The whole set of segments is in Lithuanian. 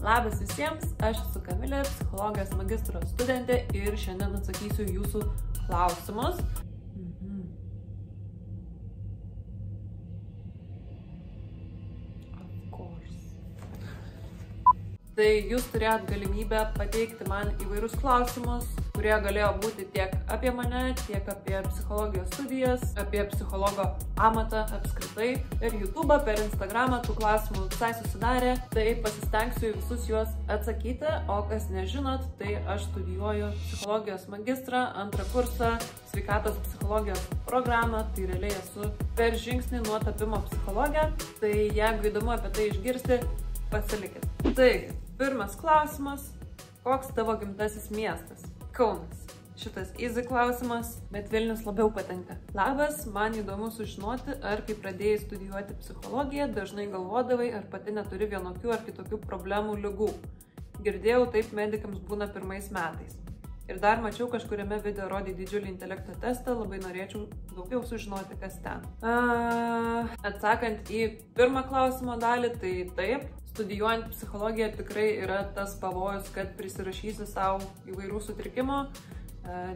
Labas visiems, aš esu Kamilė, psichologijos magistro studentė ir šiandien atsakysiu jūsų klausimus. Of course. Tai jūs turėjot galimybę pateikti man įvairius klausimus, kurie galėjo būti tiek apie mane, tiek apie psichologijos studijas, apie psichologo amatą apskritai. Per YouTube, per Instagramą tų klausimų visai susidarė, tai pasistengsiu į visus juos atsakyti, o kas nežinot, tai aš studijuoju psichologijos magistrą, antrą kursą, sveikatos psichologijos programą, tai realiai esu per žingsnį nuo tapimo psichologę, tai jeigu įdomu apie tai išgirsti, pasilikit. Tai, pirmas klausimas, koks tavo gimtasis miestas? Kaunas. Šitas easy klausimas, bet Vilnius labiau patinka. Labas, man įdomu sužinoti, ar kai pradėjai studijuoti psichologiją, dažnai galvodavai, ar pati neturi vienokių ar kitokių problemų, ligų. Girdėjau, taip medikams būna pirmais metais. Ir dar mačiau kažkuriame video rodė didžiulį intelekto testą, labai norėčiau daugiau sužinoti, kas ten. Atsakant į pirmą klausimo dalį, tai taip. Studijuojant psichologiją tikrai yra tas pavojus, kad prisirašysi savo įvairių sutrikimų,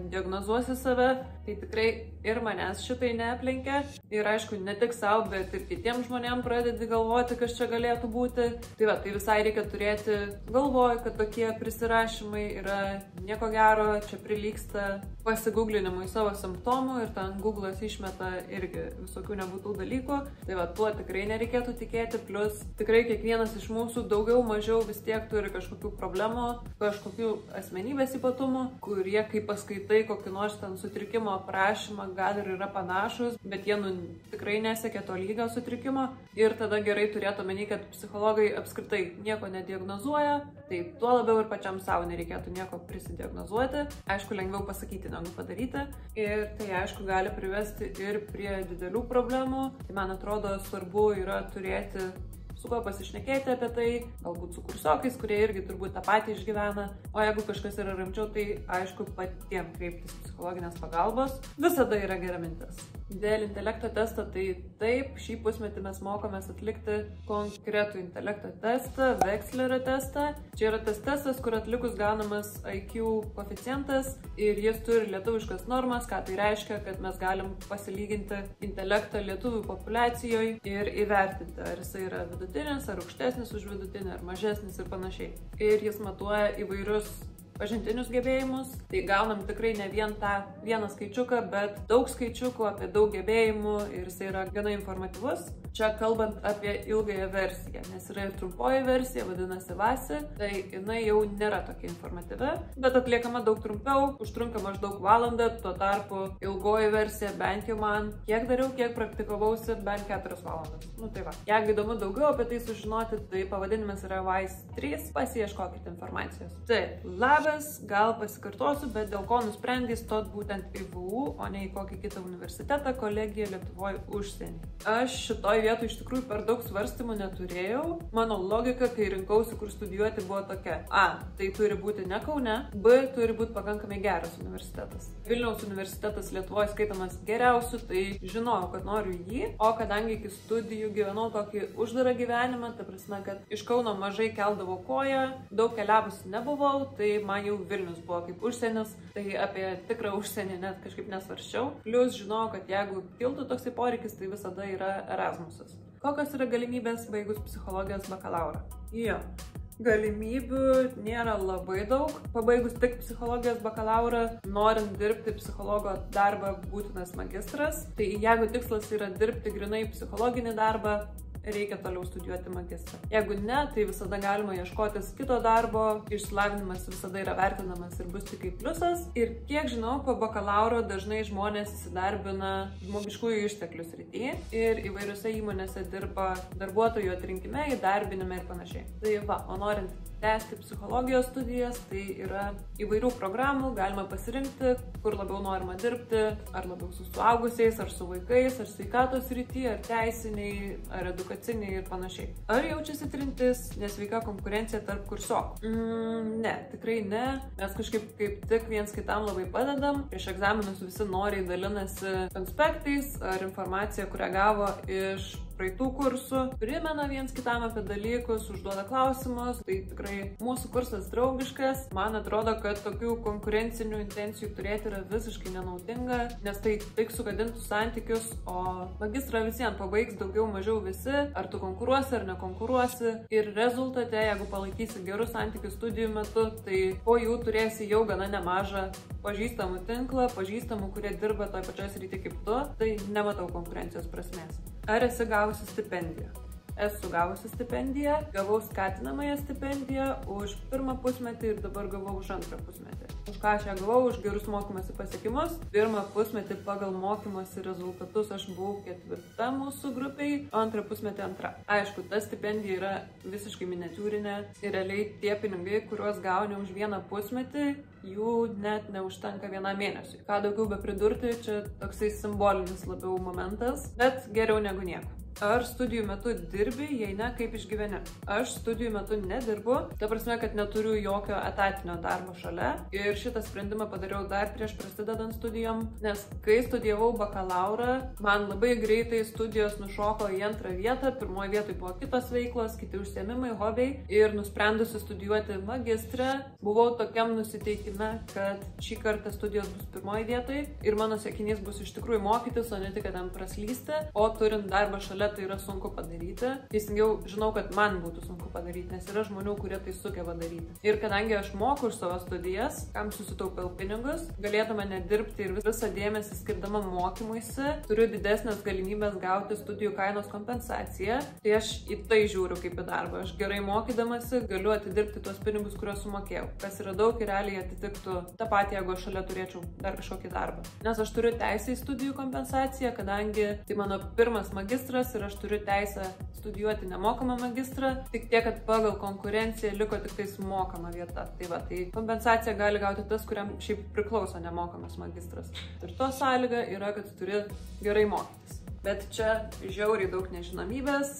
diagnozuosi save, tai tikrai ir manęs šitai neaplenkia. Ir aišku, ne tik savo, bet ir kitiems žmonėms pradedi galvoti, kas čia galėtų būti. Tai va, tai visai reikia turėti galvoj, kad tokie prisirašymai yra nieko gero, čia prilygsta pasigūglinimui savo simptomų ir ten Google'as išmeta irgi visokių nebūtų dalykų. Tai va, tuo tikrai nereikėtų tikėti, plus tikrai kiekvienas iš mūsų daugiau mažiau vis tiek turi kažkokių problemų, kažkokių asmenybės ypatumų, kurie kaip paskaitai kokį nors ten sutrikimo aprašymą gal ir yra panašus, bet jie tikrai nesiekia to lygio sutrikimo. Ir tada gerai turėtų omeny, kad psichologai apskritai nieko nediagnozuoja, tai tuo labiau ir pačiam savo nereikėtų nieko prisidiagnozuoti. Aišku, lengviau pasakyti negu padaryti. Ir tai aišku gali privesti ir prie didelių problemų. Tai man atrodo svarbu yra turėti su kuo pasišnekėti apie tai, galbūt su kursiokais, kurie irgi turbūt tą patį išgyvena. O jeigu kažkas yra rimčiau, tai aišku patiem kreiptis psichologinės pagalbos visada yra gera mintis. Dėl intelekto testo, tai taip, šį pusmetį mes mokomės atlikti konkretų intelekto testą, Vekslerio testą. Čia yra tas testas, kur atlikus gaunamas IQ koeficientas ir jis turi lietuviškas normas, ką tai reiškia, kad mes galim pasilyginti intelektą lietuvių populiacijoje ir įvertinti, ar jisai yra vidutinis, ar aukštesnis už vidutinį, ar mažesnis ir panašiai. Ir jis matuoja įvairius pažintinius gebėjimus, tai gaunam tikrai ne vien tą vieną skaičiuką, bet daug skaičiukų apie daug gebėjimų ir jis yra gana informatyvus. Čia kalbant apie ilgąją versiją, nes yra ir trumpoji versija, vadinasi VASI, tai jinai jau nėra tokia informatyvi, bet atliekama daug trumpiau, užtrunka maždaug valandą, tuo tarpu ilgoji versija bent jau man, kiek dariau, kiek praktikavausi, bent 4 valandas. Nu tai va, jeigu įdomu daugiau apie tai sužinoti, tai pavadinimas yra WISE 3, pasiieškokite informacijos. Taip, labas, gal pasikartosiu, bet dėl ko nusprendei stot būtent į VU, o ne į kokį kitą universitetą, kolegiją Lietuvoje užsienį. Aš šitoj vietoj iš tikrųjų per daug svarstymų neturėjau. Mano logika, kai rinkausi, kur studijuoti, buvo tokia. A, tai turi būti ne Kaune, B, turi būti pakankamai geras universitetas. Vilniaus universitetas Lietuvoje skaitomas geriausiu, tai žinojau, kad noriu jį, o kadangi iki studijų gyvenau tokį uždarą gyvenimą, ta prasme, kad iš Kauno mažai keldavau koją, daug keliavusi nebuvau, tai man jau Vilnius buvo kaip užsienis, tai apie tikrą užsienį net kažkaip nesvarščiau. Plius žinojau, kad jeigu kiltų toksai poreikis, tai visada yra Erasmus. Kokios yra galimybės baigus psichologijos bakalaurą? Jo, galimybių nėra labai daug. Pabaigus tik psichologijos bakalaurą, norint dirbti psichologo darbą, būtinas magistras. Tai jeigu tikslas yra dirbti grinai psichologinį darbą, reikia toliau studijuoti magistrą. Jeigu ne, tai visada galima ieškotis kito darbo, išsilavinimas visada yra vertinamas ir bus tik kaip pliusas. Ir kiek žinau, po bakalauro dažnai žmonės įsidarbina žmogiškųjų išteklių srityje ir įvairiose įmonėse dirba darbuotojų atrinkime, įdarbinime ir panašiai. Tai va, o norint tęsti psichologijos studijas, tai yra įvairių programų, galima pasirinkti, kur labiau norima dirbti, ar labiau su suaugusiais, ar su vaikais, ar sveikatos srityje, ar teisiniai, ar edukaciniai ir panašiai. Ar jaučiasi trintis, nesveika konkurencija tarp kursiokų? Ne, tikrai ne. Mes kažkaip kaip tik viens kitam labai padedam. Prieš egzaminus visi noriai dalinasi konspektais ar informacija, kurią gavo iš praeitų kursų, primena viens kitam apie dalykus, užduoda klausimus, tai tikrai mūsų kursas draugiškas. Man atrodo, kad tokių konkurencinių intencijų turėti yra visiškai nenaudinga, nes tai tik sugadintų santykius, o magistrą visiems pabaigs daugiau mažiau visi, ar tu konkuruosi ar nekonkuruosi. Ir rezultate, jeigu palaikysi gerus santykius studijų metu, tai po jų turėsi jau gana nemažą pažįstamų tinklą, pažįstamų, kurie dirba toj pačioj srity kaip tu, tai nematau konkurencijos prasmės. Ar esi gavusi stipendiją? Esu gavusi stipendiją, gavau skatinamąją stipendiją už pirmą pusmetį ir dabar gavau už antrą pusmetį. Už ką aš ją gavau? Už gerus mokymosi pasiekimus. Pirmą pusmetį pagal mokymosi rezultatus aš buvau 4 mūsų grupiai, o antrą pusmetį 2. Aišku, ta stipendija yra visiškai miniatiūrinė ir realiai tie pinigai, kuriuos gauni už vieną pusmetį, jų net neužtenka vienam mėnesiui. Ką daugiau be pridurti, čia toksai simbolinis labiau momentas, bet geriau negu nieko. Ar studijų metu dirbi, jei ne, kaip išgyveni? Aš studijų metu nedirbu, ta prasme, kad neturiu jokio etatinio darbo šalia ir šitą sprendimą padariau dar prieš prasidedant studijom, nes kai studijavau bakalaurą, man labai greitai studijos nušoko į antrą vietą, pirmoje vietoje buvo kitos veiklos, kiti užsiėmimai, hobiai ir nusprendusi studijuoti magistrę, buvau tokiam nusiteikime, kad šį kartą studijos bus pirmoje vietoje ir mano siekinys bus iš tikrųjų mokytis, o ne tik ten praslysti, o turint darbą šalia tai yra sunku padaryti. Teisingiau, žinau, kad man būtų sunku padaryti, nes yra žmonių, kurie tai sugeba daryti. Ir kadangi aš moku už savo studijas, kam susitaupiau pinigus, galėdama nedirbti ir visą dėmesį skirdama mokymuisi, turiu didesnės galimybės gauti studijų kainos kompensaciją, tai aš į tai žiūriu kaip į darbą. Aš gerai mokydamasi galiu atidirbti tuos pinigus, kuriuos sumokėjau, kas yra daug ir realiai atitiktų tą patį, jeigu aš šalia turėčiau dar kažkokį darbą. Nes aš turiu teisę į studijų kompensaciją, kadangi tai mano pirmas magistras ir aš turiu teisę studijuoti nemokamą magistrą, tik tiek, kad pagal konkurenciją liko tik tais mokama vieta. Tai va, tai kompensaciją gali gauti tas, kuriam šiaip priklauso nemokamas magistras. Ir to sąlyga yra, kad turi gerai mokytis. Bet čia žiauriai daug nežinomybės,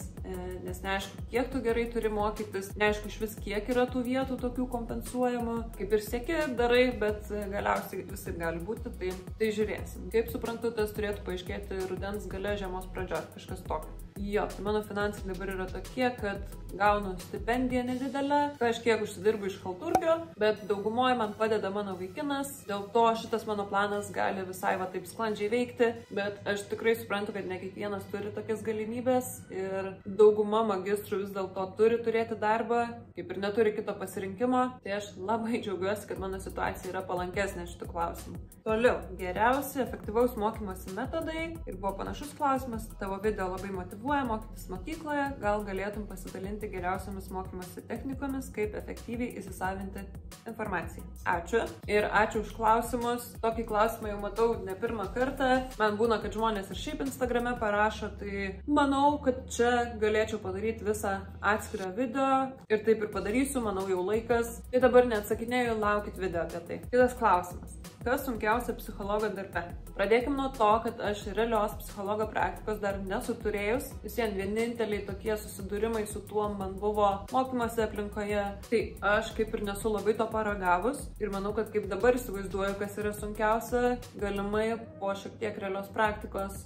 nes neaišku, kiek tu gerai turi mokytis, neaišku iš vis, kiek yra tų vietų tokių kompensuojamų. Kaip ir sieki, darai, bet galiausiai visai gali būti, tai žiūrėsim. Kaip suprantu, tas turėtų paaiškėti rudens gale, žiemos pradžios, kažkas tokio. Jo, tai mano finansai dabar yra tokie, kad gaunu stipendiją nedidelę, kažkiek užsidirbu iš chalturkio, bet daugumoje man padeda mano vaikinas, dėl to šitas mano planas gali visai va taip sklandžiai veikti, bet aš tikrai suprantu, kad ne kiekvienas turi tokias galimybės ir dauguma magistrų vis dėlto turi turėti darbą, kaip ir neturi kito pasirinkimo, tai aš labai džiaugiuosi, kad mano situacija yra palankesnė šitų klausimų. Toliau, geriausi efektyvaus mokymosi metodai ir buvo panašus klausimas, tavo video labai motyvuoja mokytis mokykloje, gal galėtum pasidalinti geriausiamis mokymosi technikomis, kaip efektyviai įsisavinti informaciją. Ačiū ir ačiū už klausimus. Tokį klausimą jau matau ne pirmą kartą. Man būna, kad žmonės ir šiaip Instagrame parašo, tai manau, kad čia galėčiau padaryti visą atskirą video ir taip ir padarysiu, manau jau laikas. Tai dabar neatsakinėju, laukit video apie tai. Kitas klausimas. Kas sunkiausia psichologo darbe? Pradėkim nuo to, kad aš realios psichologo praktikos dar nesu turėjus. Visien vieninteliai tokie susidūrimai su tuo man buvo mokymosi aplinkoje. Tai aš kaip ir nesu labai to paragavus ir manau, kad kaip dabar įsivaizduoju, kas yra sunkiausia, galimai po šiek tiek realios praktikos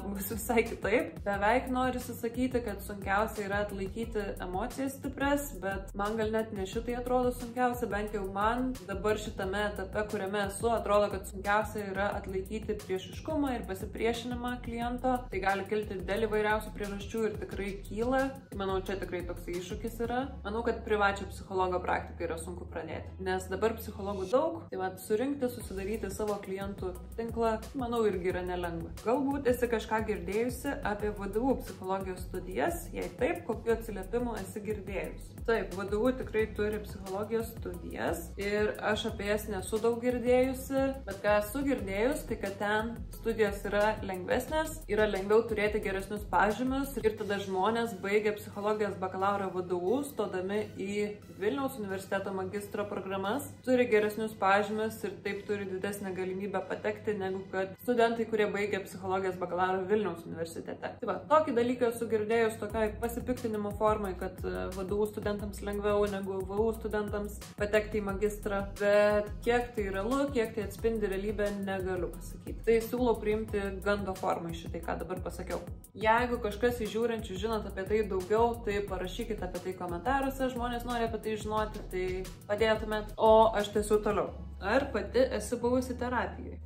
bus visai kitaip. Beveik noriu sakyti, kad sunkiausia yra atlaikyti emocijas stipres, bet man gal net ne šitai atrodo sunkiausia, bent jau man dabar šitame etape, kuriame esu, atrodo, kad sunkiausia yra atlaikyti priešiškumą ir pasipriešinimą kliento. Tai gali kilti dėl įvairiausių priežasčių ir tikrai kyla. Manau, čia tikrai toks iššūkis yra. Manau, kad privačią psichologo praktiką yra sunku pradėti, nes dabar psichologų daug, tai va, surinkti, susidaryti savo klientų tinklą, manau, irgi yra nelengva. Galbūt esi kažką girdėjusi apie VDU psichologijos studijas? Jei taip, kokiu atsiliepimu esi girdėjus? Taip, VDU tikrai turi psichologijos studijas ir aš apie jas nesu daug girdėjusi, bet ką esu girdėjus, tai kad ten studijos yra lengvesnės, yra lengviau turėti geresnius pažymius ir tada žmonės baigia psichologijos bakalauro VDU, stodami į Vilniaus universiteto magistro programas, turi geresnius pažymius ir taip turi didesnę galimybę patekti, negu kad studentai, kurie baigia psichologijos bakalauro Vilniaus universitete. Tai va, tokį dalyką esu girdėjus tokiai pasipiktinimo formai, kad VDU studentams lengviau negu VU studentams patekti į magistrą, bet kiek tai realu, kiek tai atspindi realybę, negaliu pasakyti. Tai siūlau priimti gando formai šitai, ką dabar pasakiau. Jeigu kažkas iš žiūrinčių žinot apie tai daugiau, tai parašykite apie tai komentaruose, žmonės nori apie tai žinoti, tai padėtumėt, o aš tęsiu toliau. Ar pati esi buvusi terapijoje?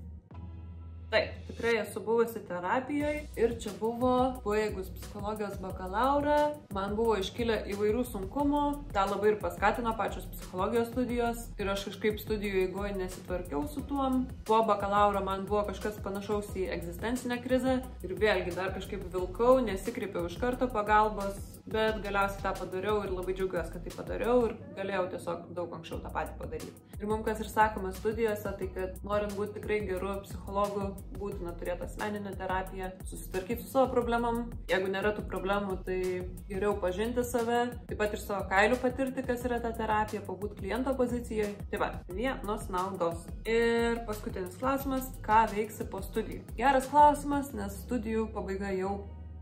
Taip, tikrai esu buvusi terapijoje ir čia buvo, baigus psichologijos bakalaurą, man buvo iškilę įvairių sunkumų, tą labai ir paskatino pačios psichologijos studijos ir aš kažkaip studijų eigoje nesitvarkiau su tuom. Po bakalauro man buvo kažkas panašaus į egzistencinę krizę ir vėlgi dar kažkaip vilkau, nesikreipiau iš karto pagalbos, bet galiausiai tą padariau ir labai džiaugiuosi, kad tai padariau ir galėjau tiesiog daug anksčiau tą patį padaryti. Ir mums kas ir sakoma studijose, tai kad norint būti tikrai geru psichologu, būtina turėti asmeninę terapiją, susitvarkyti su savo problemam. Jeigu nėra tų problemų, tai geriau pažinti save, taip pat ir savo kailių patirti, kas yra ta terapija, pabūti kliento pozicijoje. Tai va, vienos naudos. Ir paskutinis klausimas, ką veiksi po studijų? Geras klausimas, nes studijų pabaiga jau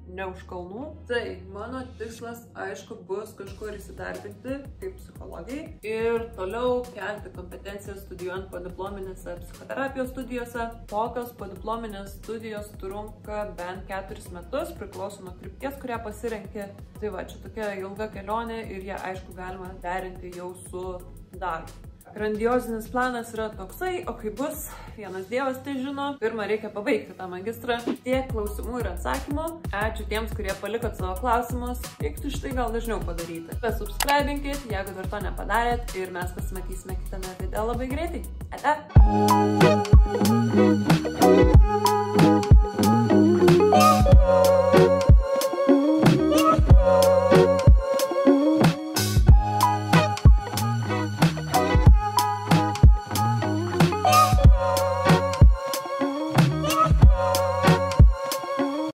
ne už kalnų. Tai mano tikslas, aišku, bus kažkur įsidarbinti kaip psichologijai ir toliau kelti kompetencijas studijuojant podiplominėse psichoterapijos studijose. Tokios podiplominės studijos trunka bent 4 metus, priklauso nuo krypties, kurią pasirenki. Tai va, čia tokia ilga kelionė ir ją, aišku, galima derinti jau su darbu. Grandiozinis planas yra toksai, o kaip bus, vienas dievas tai žino. Pirmą reikia pabaigti tą magistrą. Tiek klausimų ir atsakymų. Ačiū tiems, kurie palikot savo klausimus. Reiktų šitai gal dažniau padaryti. Subscribinkit, jeigu dar to nepadarėt ir mes pasimatysime kitame video labai greitai. Ate!